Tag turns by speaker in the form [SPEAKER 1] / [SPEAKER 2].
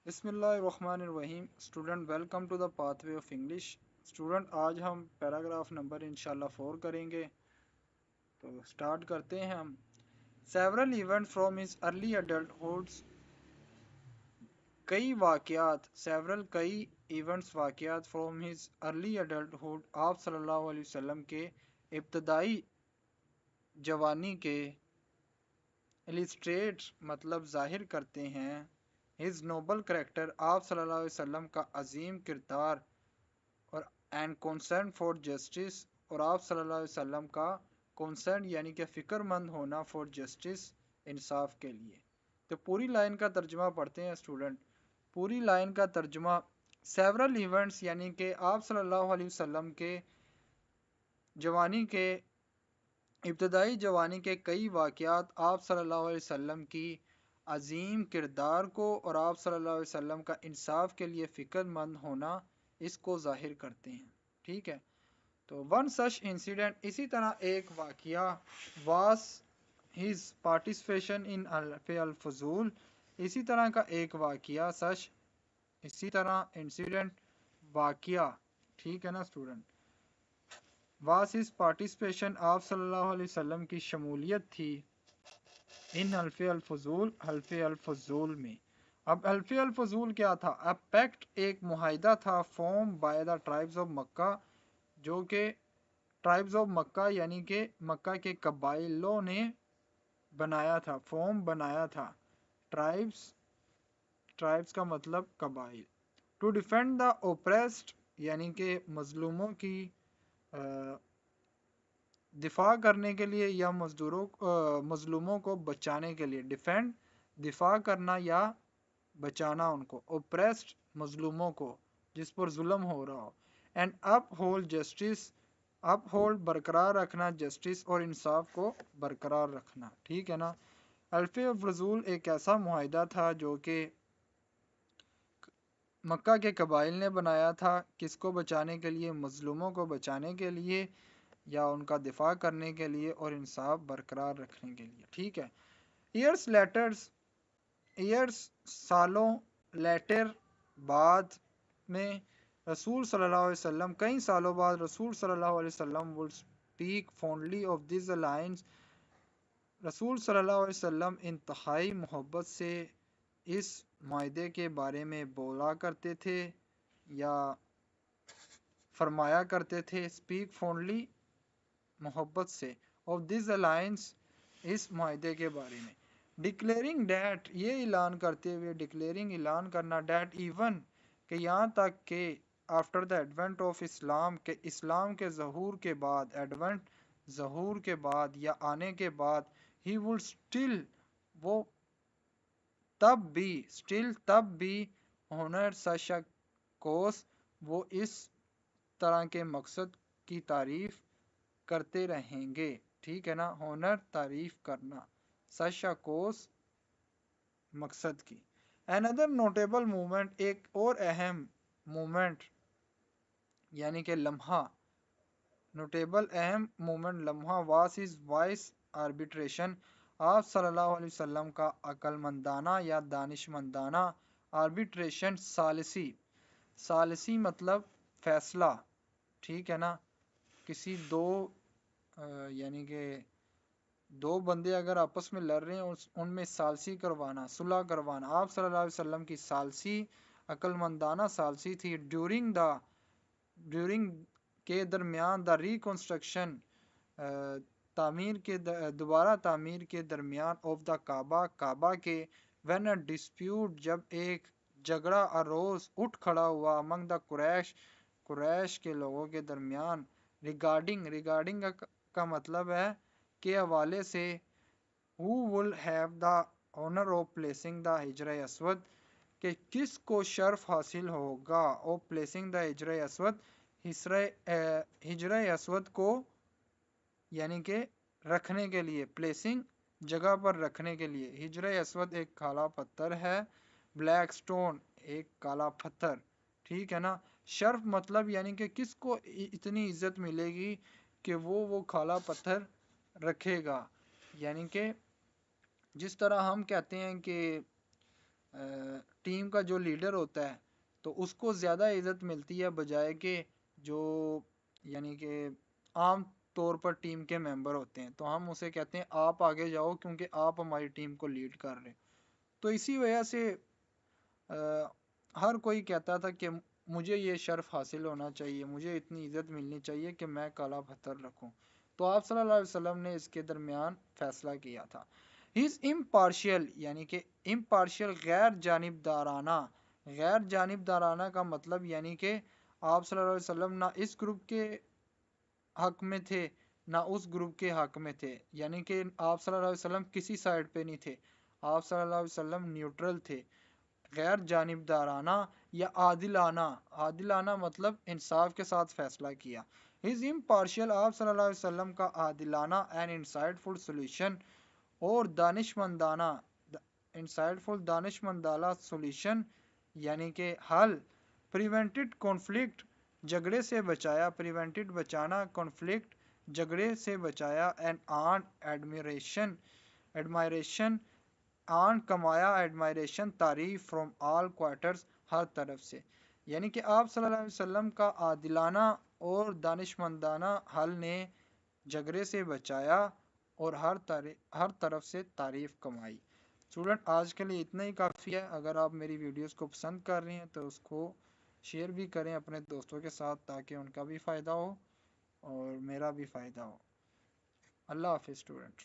[SPEAKER 1] بسم اللہ الرحمن الرحیم student welcome to the pathway of English student آج ہم پیراگراف نمبر انشاءاللہ 4 کریں گے تو سٹارٹ کرتے ہیں ہم several event from his early adulthood کئی ایونٹس واقعات فرام ہز ارلی اڈلٹہوڈ آپ صلی اللہ علیہ وسلم کے ابتدائی جوانی کے السٹریٹ مطلب ظاہر کرتے ہیں ہز نوبل کریکٹر آپ صلی اللہ علیہ وسلم کا عظیم کردار اور اینڈ کنسرن فار جسٹس اور آپ صلی اللہ علیہ وسلم کا کنسرن یعنی کہ فکر مند ہونا فار جسٹس انصاف کے لیے. تو پوری لائن کا ترجمہ پڑھتے ہیں اسٹوڈنٹ. پوری لائن کا ترجمہ سیورل ایونٹس یعنی کہ آپ صلی اللہ علیہ وسلم کے جوانی کے ابتدائی جوانی کے کئی واقعات آپ صلی اللہ علیہ وسلم کی عظیم کردار کو اور آپ صلی اللہ علیہ وسلم کا انصاف کے لیے فکر مند ہونا اس کو ظاہر کرتے ہیں. ٹھیک ہے. تو ون سچ انسیڈنٹ اسی طرح ایک واقعہ واس ہز پارٹیسپیشن ان فی الفضول اسی طرح کا ایک واقعہ سچ اسی طرح انسیڈنٹ واقعہ. ٹھیک ہے نا اسٹوڈنٹ. واس ہز پارٹیسپیشن آپ صلی اللہ علیہ وسلم کی شمولیت تھی ان حلف الفضول میں. اب حلف الفضول کیا تھا؟ اب پیکٹ ایک معاہدہ تھا form by the tribes of Mecca جو کہ ٹرائبز آف مکہ یعنی کہ مکہ کے قبائلوں نے بنایا تھا. فارم بنایا تھا. ٹرائبز کا مطلب قبائل. ٹو ڈیفینڈ دا اوپریسڈ یعنی کہ مظلوموں کی دفاع کرنے کے لیے یا مظلوموں کو بچانے کے لیے. ڈیفینڈ دفاع کرنا یا بچانا ان کو. اوپریسڈ مظلوموں کو جس پر ظلم ہو رہا ہو. And uphold justice uphold برقرار رکھنا جسٹس اور انصاف کو برقرار رکھنا. ٹھیک ہے نا. حلف الفضول ایک ایسا معاہدہ تھا جو کہ مکہ کے قبائل نے بنایا تھا. کس کو بچانے کے لیے؟ مظلوموں کو بچانے کے لیے یا ان کا دفاع کرنے کے لیے اور انصاف برقرار رکھنے کے لیے. ٹھیک ہے. ایئرس سالوں لیٹر بعد میں رسول صلی اللہ علیہ وسلم کئی سالوں بعد رسول صلی اللہ علیہ وسلم would speak fondly of this alliance. رسول صلی اللہ علیہ وسلم انتہائی محبت سے اس معاہدے کے بارے میں بولا کرتے تھے یا فرمایا کرتے تھے. speak fondly محبت سے of this alliance اس معاہدے کے بارے میں. ڈکلیئرنگ ڈیٹ یہ اعلان کرتے ہوئے ڈکلیئرنگ اعلان کرنا ڈیٹ ایون کہ یہاں تک کہ آفٹر دا ایڈونٹ آف اسلام کہ اسلام کے ظہور کے بعد ایڈونٹ ظہور کے بعد یا آنے کے بعد ہی وڈ اسٹل وہ تب بھی ہونر سچ اے کوس وہ اس طرح کے مقصد کی تعریف کرتے رہیں گے. ٹھیک ہے نا. ہونر تعریف کرنا سچ اے کوس مقصد کی. another notable موومنٹ ایک اور اہم موومنٹ یعنی کہ لمحہ نوٹیبل اہم موومنٹ لمحہ واس از وائس آربیٹریشن آپ صلی اللہ علیہ وسلم کا عقل مندانہ یا دانش مندانہ آربیٹریشن ثالثی مطلب فیصلہ. ٹھیک ہے نا. کسی یعنی کہ دو بندے اگر آپس میں لڑ رہے ہیں ان میں ثالثی کروانا صلح کروانا. آپ صلی اللہ علیہ وسلم کی ثالثی عقل مندانہ ثالثی تھی ڈیورنگ کے درمیان دا ریکنسٹرکشن تعمیر کے دوبارہ تعمیر کے درمیان آف دا کعبہ کے وین اے ڈسپیوٹ جب ایک جھگڑا اروز اٹھ کھڑا ہوا امنگ دا قریش کے لوگوں کے درمیان. ریگارڈنگ کا مطلب ہے کے حوالے سے who will have the honor of placing the حجر اسود کہ کس کو شرف حاصل ہوگا of placing the حجر اسود حجر اسود کو یعنی کہ رکھنے کے لیے. پلیسنگ جگہ پر رکھنے کے لیے. حجر اسود ایک کالا پتھر ہے. بلیک سٹون ایک کالا پتھر. ٹھیک ہے نا. شرف مطلب یعنی کہ کس کو اتنی عزت ملے گی کہ وہ کالا پتھر رکھے گا. یعنی کہ جس طرح ہم کہتے ہیں کہ ٹیم کا جو لیڈر ہوتا ہے تو اس کو زیادہ عزت ملتی ہے بجائے کہ جو یعنی کہ عام طور پر ٹیم کے ممبر ہوتے ہیں، تو ہم اسے کہتے ہیں آپ آگے جاؤ کیونکہ آپ ہماری ٹیم کو لیڈ کر رہے ہیں۔ تو اسی وجہ سے ہر کوئی کہتا تھا کہ مجھے یہ شرف حاصل ہونا چاہیے، مجھے اتنی عزت ملنی چاہیے کہ میں کالا پتھر رکھوں۔ تو آپ صلی اللہ علیہ وسلم نے اس کے درمیان فیصلہ کیا تھا۔ ہز امپارشل یعنی کہ امپارشل غیر جانبدارانہ، غیر جانبدارانہ کا مطلب یعنی کہ آپ صلی اللہ علیہ وسلم نہ اس گروپ کے حق میں تھے نہ اس گروپ کے حق میں تھے، یعنی کہ آپ صلی اللہ علیہ وسلم کسی سائڈ پہ نہیں تھے، آپ صلی اللہ علیہ وسلم نیوٹرل تھے۔ غیر جانبدارانہ یا عادلانہ، عادلانہ مطلب انصاف کے ساتھ فیصلہ کیا۔ ہز امپارشل، آپ صلی اللہ علیہ وسلم کا عادلانہ اینڈ انسائٹ فل سولوشن اور دانشمندانہ، انسائٹ فل دانشمندانہ سولوشن یعنی کہ حل، پریونٹڈ کانفلکٹ، جھگڑے سے بچایا، پریونٹڈ بچانا، کانفلکٹ جھگڑے سے بچایا، اینڈ آن ایڈمیریشن، ایڈمائریشن آن کمایا، ایڈمائریشن تعریف، فرام آل کوارٹرز ہر طرف سے، یعنی کہ آپ صلی اللہ علیہ وسلم کا عادلانہ اور دانشمندانہ حل نے جھگڑے سے بچایا اور ہر طرف سے تعریف کمائی۔ اسٹوڈنٹ آج کے لیے اتنا ہی کافی ہے۔ اگر آپ میری ویڈیوز کو پسند کر رہے ہیں تو اس کو شیئر بھی کریں اپنے دوستوں کے ساتھ تاکہ ان کا بھی فائدہ ہو اور میرا بھی فائدہ ہو۔ اللہ حافظ اسٹوڈنٹ۔